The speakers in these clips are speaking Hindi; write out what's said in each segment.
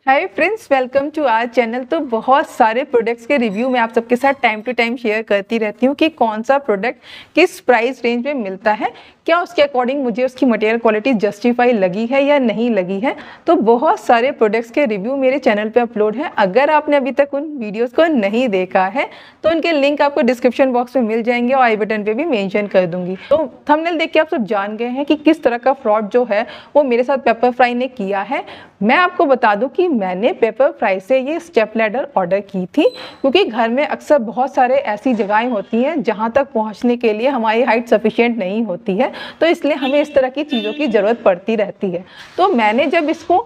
Hi friends, welcome to our channel. तो बहुत सारे प्रोडक्ट्स के रिव्यू मैं आप सबके साथ टाइम टू टाइम शेयर करती रहती हूँ कि कौन सा प्रोडक्ट किस प्राइस रेंज में मिलता है, क्या उसके अकॉर्डिंग मुझे उसकी मटेरियल क्वालिटी जस्टिफाई लगी है या नहीं लगी है। तो बहुत सारे प्रोडक्ट्स के रिव्यू मेरे चैनल पे अपलोड है। अगर आपने अभी तक उन वीडियोज़ को नहीं देखा है तो उनके लिंक आपको डिस्क्रिप्शन बॉक्स में मिल जाएंगे और आई बटन पर भी मेंशन कर दूंगी। तो थंबनेल देख के आप सब जान गए हैं कि किस तरह का फ्रॉड जो है वो मेरे साथ पेपर फ्राई ने किया है। मैं आपको बता दूं कि मैंने पेपर फ्राई से ये स्टेप लैडर ऑर्डर की थी, क्योंकि घर में अक्सर बहुत सारे ऐसी जगहें होती हैं जहां तक पहुंचने के लिए हमारी हाइट सफिशिएंट नहीं होती है, तो इसलिए हमें इस तरह की चीज़ों की ज़रूरत पड़ती रहती है। तो मैंने जब इसको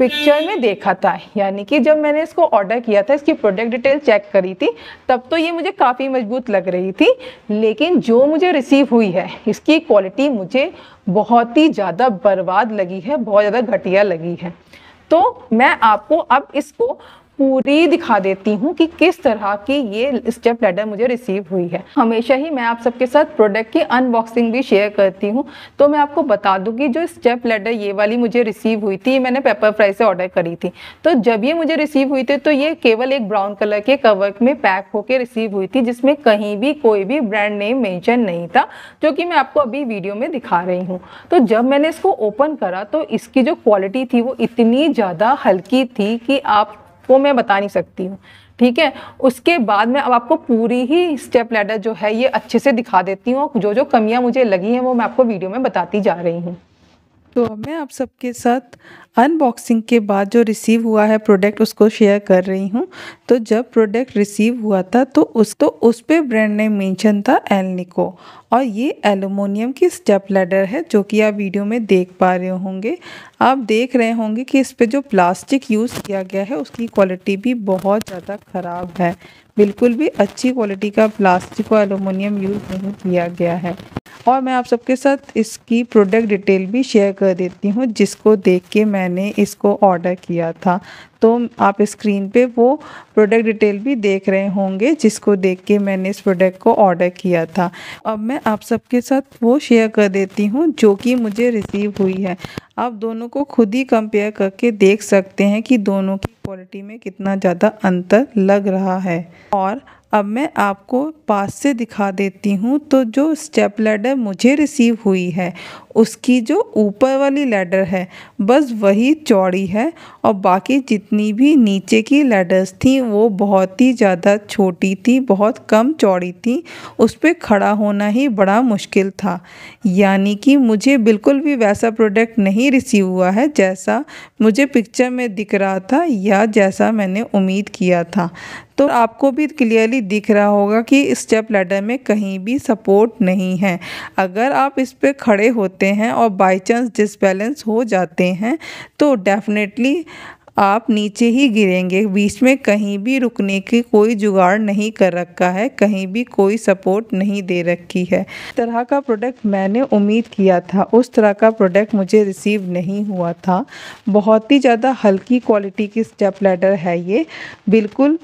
पिक्चर में देखा था, यानी कि जब मैंने इसको ऑर्डर किया था, इसकी प्रोडक्ट डिटेल चेक करी थी, तब तो ये मुझे काफ़ी मजबूत लग रही थी। लेकिन जो मुझे रिसीव हुई है इसकी क्वालिटी मुझे बहुत ही ज़्यादा बर्बाद लगी है, बहुत ज़्यादा घटिया लगी है। तो मैं आपको अब इसको पूरी दिखा देती हूँ कि किस तरह की ये स्टेप लैडर मुझे रिसीव हुई है। हमेशा ही मैं आप सबके साथ प्रोडक्ट की अनबॉक्सिंग भी शेयर करती हूँ, तो मैं आपको बता दूँ कि जो स्टेप लैडर ये वाली मुझे रिसीव हुई थी, मैंने पेपर फ्राई से ऑर्डर करी थी। तो जब ये मुझे रिसीव हुई थी तो ये केवल एक ब्राउन कलर के कवर में पैक होकर रिसीव हुई थी, जिसमें कहीं भी कोई भी ब्रांड नेम मेंशन नहीं था, जो कि मैं आपको अभी वीडियो में दिखा रही हूँ। तो जब मैंने इसको ओपन करा तो इसकी जो क्वालिटी थी वो इतनी ज़्यादा हल्की थी कि वो मैं बता नहीं सकती हूँ। ठीक है, उसके बाद मैं अब आपको पूरी ही स्टेप लैडर जो है ये अच्छे से दिखा देती हूँ, जो जो कमियां मुझे लगी हैं वो मैं आपको वीडियो में बताती जा रही हूँ। तो अब मैं आप सबके साथ अनबॉक्सिंग के बाद जो रिसीव हुआ है प्रोडक्ट उसको शेयर कर रही हूँ। तो जब प्रोडक्ट रिसीव हुआ था तो उस पे ब्रांड नेम मेंशन था एलनिको, और ये एल्युमिनियम की स्टेप लैडर है जो कि आप वीडियो में देख पा रहे होंगे। आप देख रहे होंगे कि इस पे जो प्लास्टिक यूज़ किया गया है उसकी क्वालिटी भी बहुत ज़्यादा ख़राब है। बिल्कुल भी अच्छी क्वालिटी का प्लास्टिक और एल्युमिनियम यूज़ नहीं किया गया है। और मैं आप सबके साथ इसकी प्रोडक्ट डिटेल भी शेयर कर देती हूँ, जिसको देख के मैंने इसको ऑर्डर किया था। तो आप स्क्रीन पे वो प्रोडक्ट डिटेल भी देख रहे होंगे जिसको देख के मैंने इस प्रोडक्ट को ऑर्डर किया था। अब मैं आप सबके साथ वो शेयर कर देती हूँ जो कि मुझे रिसीव हुई है। आप दोनों को खुद ही कंपेयर करके देख सकते हैं कि दोनों की क्वालिटी में कितना ज़्यादा अंतर लग रहा है। और अब मैं आपको पास से दिखा देती हूँ। तो जो स्टेप लैडर मुझे रिसीव हुई है उसकी जो ऊपर वाली लैडर है बस वही चौड़ी है, और बाकी जितनी भी नीचे की लैडर्स थी वो बहुत ही ज़्यादा छोटी थी, बहुत कम चौड़ी थी। उस पर खड़ा होना ही बड़ा मुश्किल था। यानी कि मुझे बिल्कुल भी वैसा प्रोडक्ट नहीं रिसीव हुआ है जैसा मुझे पिक्चर में दिख रहा था या जैसा मैंने उम्मीद किया था। तो आपको भी क्लियरली दिख रहा होगा कि स्टेप लैडर में कहीं भी सपोर्ट नहीं है। अगर आप इस पे खड़े होते हैं और बाय चांस डिसबैलेंस हो जाते हैं तो डेफिनेटली आप नीचे ही गिरेंगे। बीच में कहीं भी रुकने की कोई जुगाड़ नहीं कर रखा है, कहीं भी कोई सपोर्ट नहीं दे रखी है। इस तरह का प्रोडक्ट मैंने उम्मीद किया था, उस तरह का प्रोडक्ट मुझे रिसीव नहीं हुआ था। बहुत ही ज़्यादा हल्की क्वालिटी की स्टेप लैडर है ये, बिल्कुल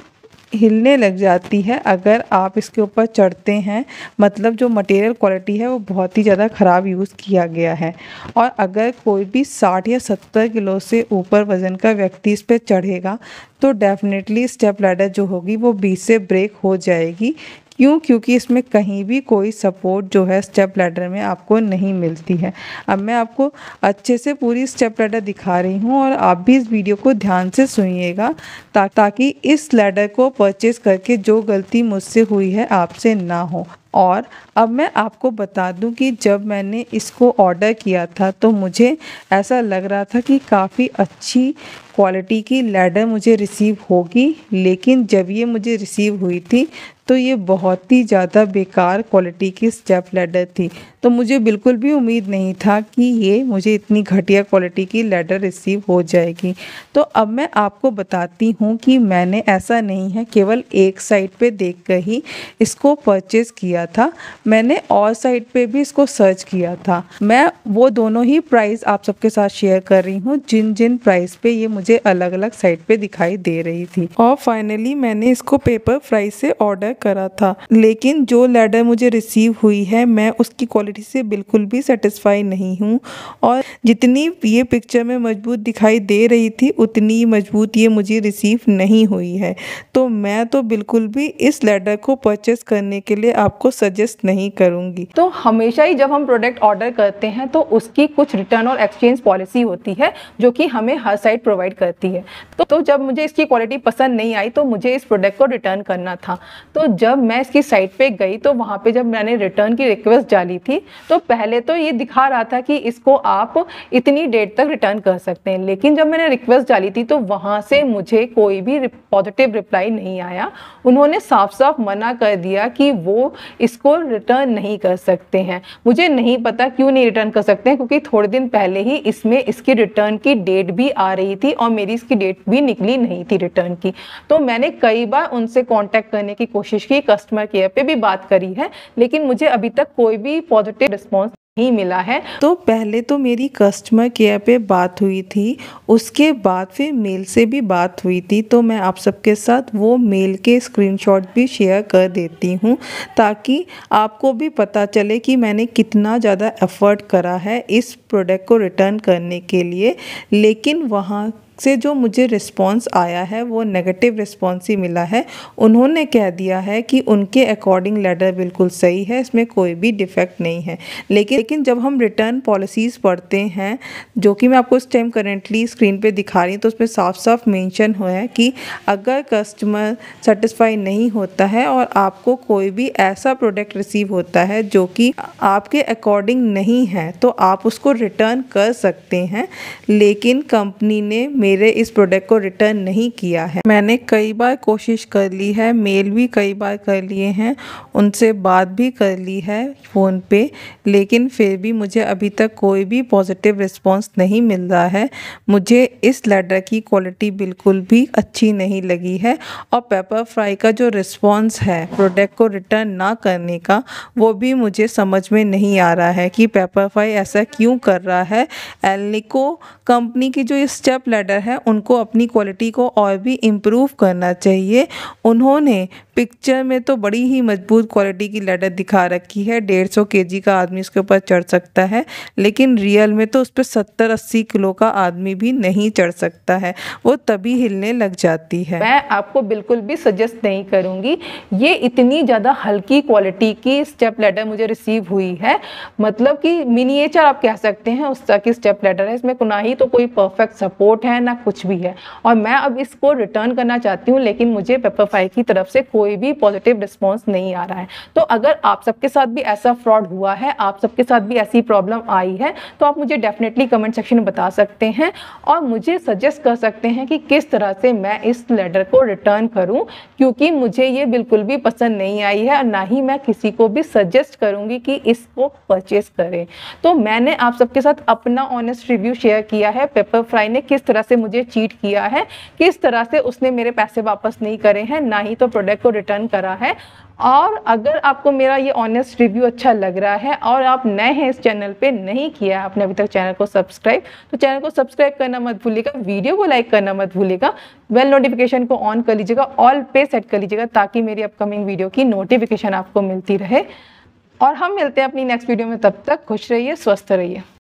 हिलने लग जाती है अगर आप इसके ऊपर चढ़ते हैं। मतलब जो मटेरियल क्वालिटी है वो बहुत ही ज़्यादा ख़राब यूज़ किया गया है। और अगर कोई भी 60 या 70 किलो से ऊपर वज़न का व्यक्ति इस पर चढ़ेगा तो डेफिनेटली स्टेप लैडर जो होगी वो बीच से ब्रेक हो जाएगी। क्योंकि इसमें कहीं भी कोई सपोर्ट जो है स्टेप लैडर में आपको नहीं मिलती है। अब मैं आपको अच्छे से पूरी स्टेप लैडर दिखा रही हूँ और आप भी इस वीडियो को ध्यान से सुनिएगा ताकि इस लैडर को परचेज़ करके जो गलती मुझसे हुई है आपसे ना हो। और अब मैं आपको बता दूं कि जब मैंने इसको ऑर्डर किया था तो मुझे ऐसा लग रहा था कि काफ़ी अच्छी क्वालिटी की लैडर मुझे रिसीव होगी, लेकिन जब ये मुझे रिसीव हुई थी तो ये बहुत ही ज़्यादा बेकार क्वालिटी की स्टेप लैडर थी। तो मुझे बिल्कुल भी उम्मीद नहीं था कि ये मुझे इतनी घटिया क्वालिटी की लैडर रिसीव हो जाएगी। तो अब मैं आपको बताती हूँ कि मैंने ऐसा नहीं है केवल एक साइट पे देखकर ही इसको परचेज़ किया था, मैंने और साइट पे भी इसको सर्च किया था। मैं वो दोनों ही प्राइस आप सबके साथ शेयर कर रही हूँ जिन जिन प्राइस पे ये मुझे अलग अलग साइट पे दिखाई दे रही थी। और फाइनली मैंने इसको पेपर फ्राई से ऑर्डर करा था, लेकिन जो लैडर मुझे रिसीव हुई है मैं उसकी क्वालिटी से बिल्कुल भी सेटिस्फाई नहीं हूँ और जितनी ये पिक्चर में मजबूत दिखाई दे रही थी उतनी मजबूत ये मुझे रिसीव नहीं हुई है। तो मैं तो बिल्कुल भी इस लैडर को परचेस करने के लिए आपको सजेस्ट नहीं करूँगी। तो हमेशा ही जब हम प्रोडक्ट ऑर्डर करते हैं तो उसकी कुछ रिटर्न और एक्सचेंज पॉलिसी होती है जो कि हमें हर साइट प्रोवाइड करती है। तो जब मुझे इसकी क्वालिटी पसंद नहीं आई तो मुझे इस प्रोडक्ट को रिटर्न करना था। तो जब मैं इसकी साइट पे गई तो वहाँ पे जब मैंने रिटर्न की रिक्वेस्ट डाली थी तो पहले तो ये दिखा रहा था कि इसको आप इतनी डेट तक रिटर्न कर सकते हैं, लेकिन जब मैंने रिक्वेस्ट डाली थी तो वहाँ से मुझे कोई भी पॉजिटिव रिप्लाई नहीं आया। उन्होंने साफ साफ मना कर दिया कि वो इसको रिटर्न नहीं कर सकते हैं। मुझे नहीं पता क्यों नहीं रिटर्न कर सकते हैं, क्योंकि थोड़े दिन पहले ही इसमें इसकी रिटर्न की डेट भी आ रही थी और मेरी इसकी डेट भी निकली नहीं थी रिटर्न की। तो मैंने कई बार उनसे कांटेक्ट करने की कोशिश की, कस्टमर केयर पे भी बात करी है, लेकिन मुझे अभी तक कोई भी पॉजिटिव रिस्पॉन्स नहीं मिला है। तो पहले तो मेरी कस्टमर केयर पे बात हुई थी, उसके बाद फिर मेल से भी बात हुई थी। तो मैं आप सबके साथ वो मेल के स्क्रीनशॉट भी शेयर कर देती हूँ ताकि आपको भी पता चले कि मैंने कितना ज़्यादा एफ़र्ट करा है इस प्रोडक्ट को रिटर्न करने के लिए। लेकिन वहाँ से जो मुझे रिस्पॉन्स आया है वो नेगेटिव रिस्पॉन्स ही मिला है। उन्होंने कह दिया है कि उनके अकॉर्डिंग लेटर बिल्कुल सही है, इसमें कोई भी डिफेक्ट नहीं है। लेकिन जब हम रिटर्न पॉलिसीज़ पढ़ते हैं, जो कि मैं आपको इस टाइम करेंटली स्क्रीन पे दिखा रही हूँ, तो उसमें साफ साफ मेंशन हुआ है कि अगर कस्टमर सेटिस्फाई नहीं होता है और आपको कोई भी ऐसा प्रोडक्ट रिसीव होता है जो कि आपके अकॉर्डिंग नहीं है तो आप उसको रिटर्न कर सकते हैं। लेकिन कंपनी ने मेरे इस प्रोडक्ट को रिटर्न नहीं किया है। मैंने कई बार कोशिश कर ली है, मेल भी कई बार कर लिए हैं, उनसे बात भी कर ली है फ़ोन पे, लेकिन फिर भी मुझे अभी तक कोई भी पॉजिटिव रिस्पांस नहीं मिल रहा है। मुझे इस लेटर की क्वालिटी बिल्कुल भी अच्छी नहीं लगी है और पेपर फ्राई का जो रिस्पांस है प्रोडक्ट को रिटर्न ना करने का, वो भी मुझे समझ में नहीं आ रहा है कि पेपर फ्राई ऐसा क्यों कर रहा है। एलनिको कंपनी की जो ये स्टेप लेटर है उनको अपनी क्वालिटी को और भी इम्प्रूव करना चाहिए। उन्होंने पिक्चर में तो बड़ी ही मजबूत क्वालिटी की लेटर दिखा रखी है, 150 केजी का आदमी उसके ऊपर चढ़ सकता है, लेकिन रियल में तो उस पर 70-80 किलो का आदमी भी नहीं चढ़ सकता है, वो तभी हिलने लग जाती है। मैं आपको बिल्कुल भी सजेस्ट नहीं करूँगी। ये इतनी ज़्यादा हल्की क्वालिटी की स्टेप लेटर मुझे रिसीव हुई है, मतलब कि मिनिएचर आप कह सकते हैं उस तरह की स्टेप लेटर है। इसमें ना ही तो कोई परफेक्ट सपोर्ट है ना कुछ भी है, और मैं अब इसको रिटर्न करना चाहती हूँ, लेकिन मुझे पेपरफ्राई की तरफ से कोई भी पॉजिटिव रिस्पांस नहीं आ रहा है। तो अगर आप सबके साथ भी ऐसा फ्रॉड हुआ है, आप सबके साथ भी ऐसी प्रॉब्लम आई है, तो आप मुझे डेफिनेटली कमेंट सेक्शन में बता सकते हैं और मुझे सजेस्ट कर सकते हैं कि किस तरह से मैं इस लेटर को रिटर्न करूं, क्योंकि मुझे ये बिल्कुल भी पसंद नहीं आई है और ना ही मैं किसी को भी सजेस्ट करूंगी कि इसको परचेस करें। तो मैंने आप सबके साथ अपना ऑनेस्ट रिव्यू शेयर किया है, पेपरफ्राई ने किस तरह से मुझे चीट किया है, किस तरह से उसने मेरे पैसे वापस नहीं करे हैं, ना ही तो प्रोडक्ट को रिटर्न करा है। और अगर आपको मेरा ये ऑनेस्ट रिव्यू अच्छा लग रहा है और आप नए हैं इस चैनल पे, नहीं किया है आपने अभी तक चैनल को सब्सक्राइब, तो चैनल को सब्सक्राइब करना मत भूलिएगा, वीडियो को लाइक करना मत भूलिएगा, बेल नोटिफिकेशन को ऑन कर लीजिएगा, ऑल पे सेट कर लीजिएगा ताकि मेरी अपकमिंग वीडियो की नोटिफिकेशन आपको मिलती रहे। और हम मिलते हैं अपनी नेक्स्ट वीडियो में, तब तक खुश रहिए, स्वस्थ रहिए।